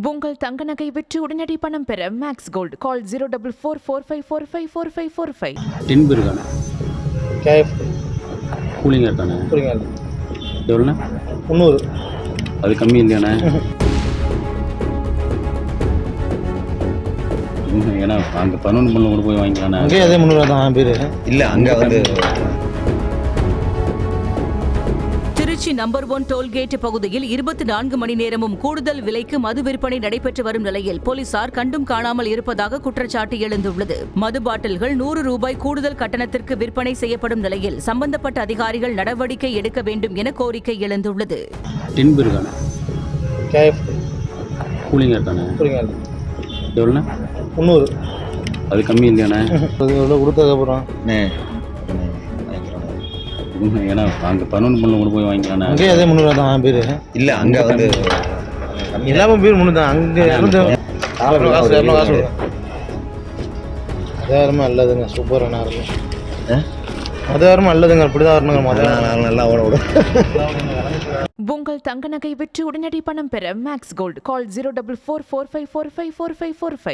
உங்கள் தங்க நகை விற்று உடனடி பணம் பெற மேக்ஸ் கோல்டு கால் 04445454545. டின்பு இருக்கானே கேஎஃப் கூலிங்காக இருக்கானே புரியுங்க எவ்வளோண்ணே 300. அது கம்மி இல்லையாண்ணே ஏன்னா அங்கே 11 பண்ண கூட போய் வாங்கிக்கலாண்ணே அங்கேயே அதே 300 தான் பேர் இல்லை அங்கே வந்து திருச்சி நம்பர் 1 டோல்கேட் பகுதியில் 24 மணி நேரமும் கூடுதல் விலைக்கு மது விற்பனை நடைபெற்று வரும் நிலையில் போலீசார் கண்டும் காணாமல் இருப்பதாக குற்றச்சாட்டு எழுந்துள்ளது. மது பாட்டில்கள் 100 ரூபாய் கூடுதல் கட்டணத்திற்கு விற்பனை செய்யப்படும் நிலையில் சம்பந்தப்பட்ட அதிகாரிகள் நடவடிக்கை எடுக்க வேண்டும் என கோரிக்கை எழுந்துள்ளது. டின்பு இருக்கானே கேஎஃப் கூலிங்காக இருக்கானே புரியுங்க எவ்வளோண்ணே 300. அது கம்மி இல்லையாண்ணே அது எவ்வளோ கொடுத்ததுக்கப்புறம் ஏன்னா அங்கே 11 பண்ண கூட போய் வாங்கிக்கலாண்ணே அங்கேயே அதே 300 தான் பேர் இல்லை அங்கே வந்து எல்லாமே பேர் 300 தான். அங்கே இருந்து காசு காசு அதாயிரமா நல்லதுங்க சூப்பரான இருக்கும். அதாயிரமா நல்லதுங்க அப்படிதான் வரணுங்க முதல்ல நல்லா ஓட விடும். உங்கள் தங்க நகை விற்று உடனடி பணம் பெற மேக்ஸ் கோல்டு கால் 04445454545.